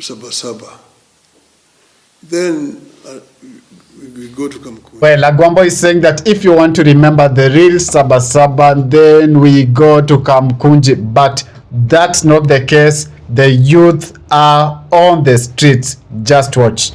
Sabasaba. Then we go to Kamkunji. Well, Agwambo is saying that if you want to remember the real Sabasaba, then we go to Kamkunji. But that's not the case. The youth are on the streets. Just watch.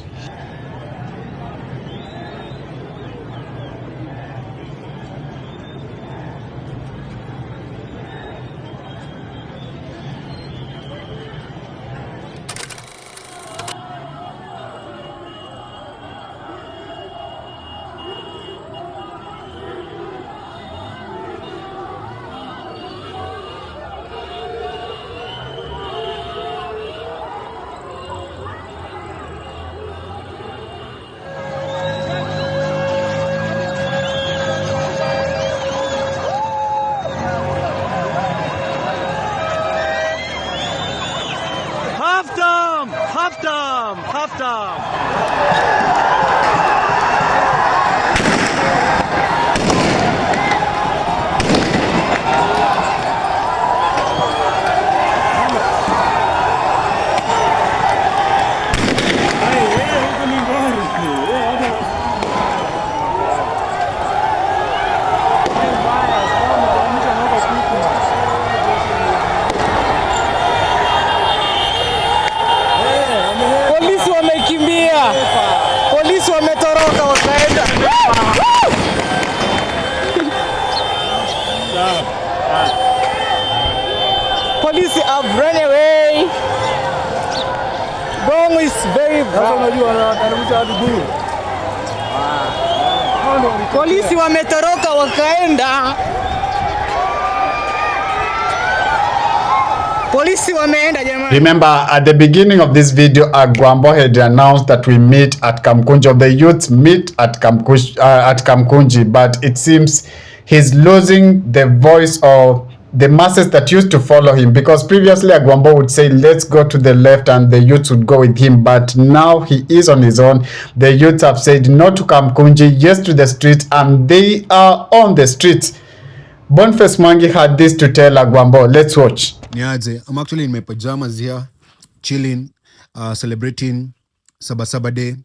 Half time. Polisi wametoroka wakaenda. Police have run away. Bongo is very bad. Polisi wametoroka wakaenda. Remember, at the beginning of this video, Agwambo had announced that we meet at Kamkunji, or the youth meet at Kamkunji, but it seems he's losing the voice of the masses that used to follow him, because previously Agwambo would say, let's go to the left, and the youth would go with him, but now he is on his own. The youth have said no to Kamkunji, yes to the streets, and they are on the streets. Boniface Mwangi had this to tell Agwambo. Let's watch. Niaje, I'm actually in my pajamas here, chilling, celebrating Sabasaba Day. And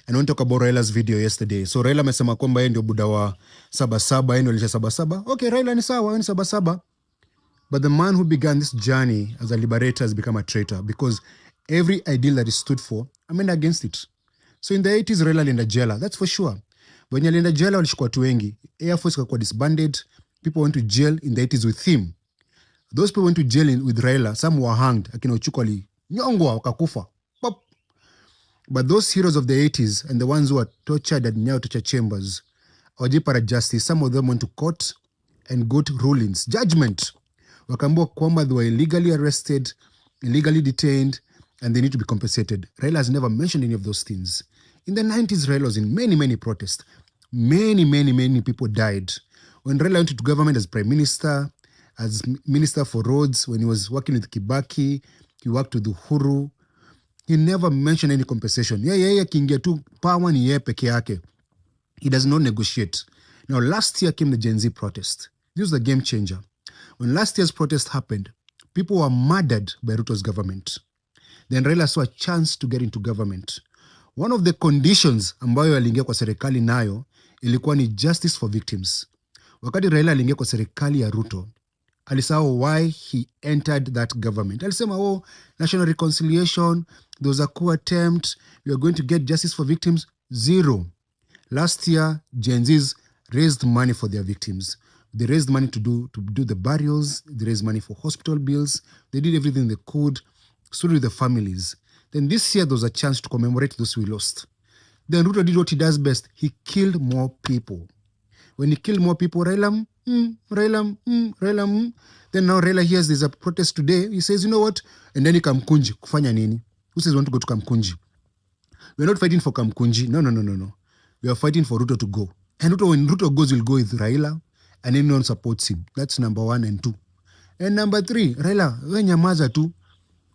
I want to talk about Raila's video yesterday. So Raila amesema kwamba yeye ndio buda wa Sabasaba, yeye ndio alisha Sabasaba. Okay, Raila ni sawa, yeye ni Sabasaba. But the man who began this journey as a liberator has become a traitor, because every ideal that he stood for, I mean against it. So in the 80s, Raila alienda jela, that's for sure. When alienda jela, walishukua watu wengi. Air Force ikakuwa disbanded. People went to jail in the 80s with him. Those people went to jail with Raila. Some were hanged. Akina Ochuko nyongwa wakakufa. But those heroes of the 80s and the ones who were tortured at Nyayo torture chambers, wajipata justice. Some of them went to court and got rulings, judgment. Wakaambiwa kwamba they were illegally arrested, illegally detained, and they need to be compensated. Raila has never mentioned any of those things. In the 90s, Raila was in many protests. Many people died. When Raila went to government as prime minister, as minister for roads, when he was working with Kibaki, he worked with Uhuru, he never mentioned any compensation. Kiingia tu power ni yeye peke yake. He does not negotiate. Now, last year came the Gen Z protest. This was the game changer. When last year's protest happened, people were murdered by Ruto's government. Then Raila saw a chance to get into government. One of the conditions ambayo aliingia kwa serikali nayo ilikuwa ni justice for victims. Wakati Raila aliingia kwa serikali ya Ruto, alisahau why he entered that government. Alisema, national reconciliation, there was a coup attempt, we are going to get justice for victims. Zero. Last year, Gen Zs raised money for their victims. They raised money to do the burials, they raised money for hospital bills, they did everything they could, stood with the families. Then this year, there was a chance to commemorate those we lost. Then Ruto did what he does best. He killed more people. When he killed more people, Raila. Then now Raila hears there's a protest today. He says, you know what? And then he Kamkunji. Kufanya nini? Who says want to go to Kamkunji? We're not fighting for Kamkunji. No. We are fighting for Ruto to go. And Ruto, when Ruto goes, we'll go with Raila. And anyone supports him. That's number 1 and 2. And number 3, Raila, we nyamaza tu.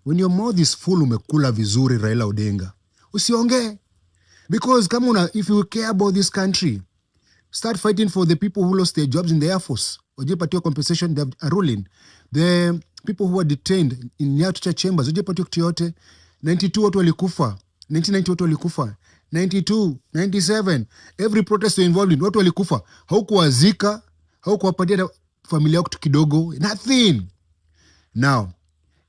When your mouth is full, umekula vizuri Raila Odinga. Usionge. Because if you care about this country, start fighting for the people who lost their jobs in the Air Force. Ojepatiwa compensation, they have a ruling. The people who were detained in Nyayo torture chambers, ojepatiwa kitu yote. 92 watu walikufa, 1990 watu walikufa, 92, 97, every protest you're involved in, watu walikufa. Haukuwazika, haukuwapatia familia yako kitu kidogo, nothing. Now,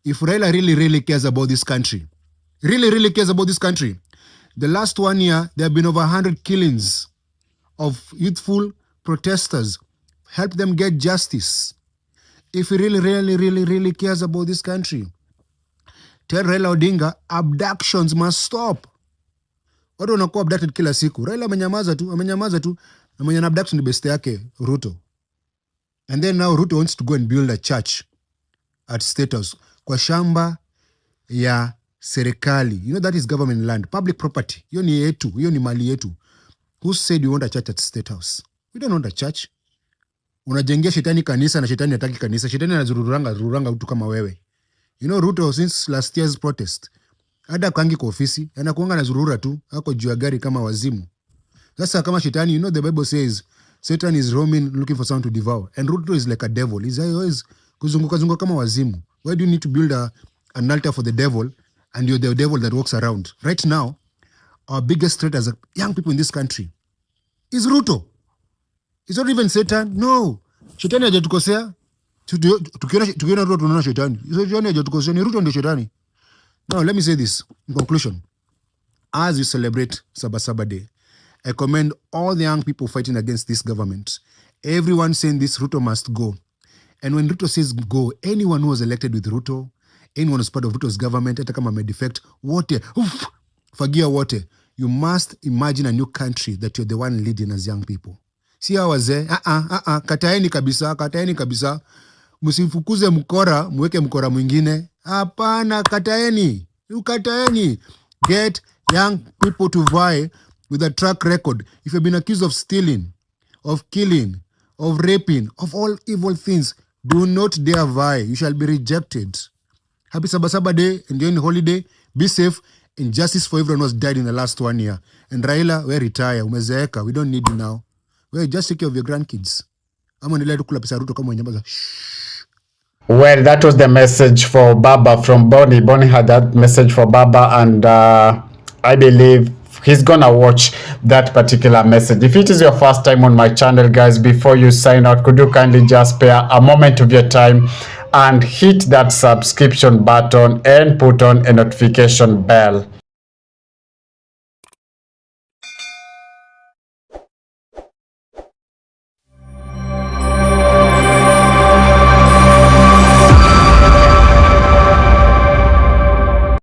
if Raila really cares about this country, really cares about this country, the last 1 year, there have been over 100 killings of youthful protesters. Help them get justice. If he really cares about this country, tell Raila Odinga, abductions must stop. Watu wanakuwa abducted kila siku. Raila amenyamaza tu. Na mwenye abduction ni best yake, Ruto. And then now Ruto wants to go and build a church at State House kwa shamba ya serikali. You know that is government land, public property. Hiyo ni yetu, hiyo ni mali yetu. Who said you want a church at State House? We don't want a church. Unajengea shetani kanisa na shetani hataki kanisa. Shetani anazururanga mtu kama wewe. You know Ruto since last year's protest, hada kangi kwa ofisi, anakuanga na zurura tu, hako juu ya gari kama wazimu. Sasa kama shetani, you know the Bible says Satan is roaming looking for someone to devour, and Ruto is like a devil. He's always kuzunguka kama wazimu. Why do you need to build an altar for the devil and you're the devil that walks around? Right now, our biggest threat as young people in this country is Ruto. It's not even Satan. No. Shetani hajatukosea. Tukiona Ruto tunaona shetani. Shetani hajatukosea, ni Ruto ndio shetani. Now, let me say this in conclusion. As you celebrate Sabasaba Day, I commend all the young people fighting against this government. Everyone saying this Ruto must go. And when Ruto says go, anyone who was elected with Ruto, anyone who's part of Ruto's government, hata kama defect, wote, fagia wote, you must imagine a new country that you're the one leading as young people. Si hawa wazee, kataeni kabisa. Msifukuze mkora, mweke mkora mwingine. Hapana, kataeni. Get young people to vie with a track record. If you've been accused of stealing, of killing, of raping, of all evil things, do not dare vie. You shall be rejected. Happy Sabasaba Day, enjoy the holiday. Be safe. And justice for everyone who has died in the last 1 year. And Raila, we retire. Umezeeka. We don't need you now. We just take care of your grandkids. Well, that was the message for Baba from Bonnie. Bonnie had that message for Baba, and I believe he's gonna watch that particular message. If it is your first time on my channel, guys, before you sign out, could you kindly just spare a moment of your time and hit that subscription button and put on a notification bell.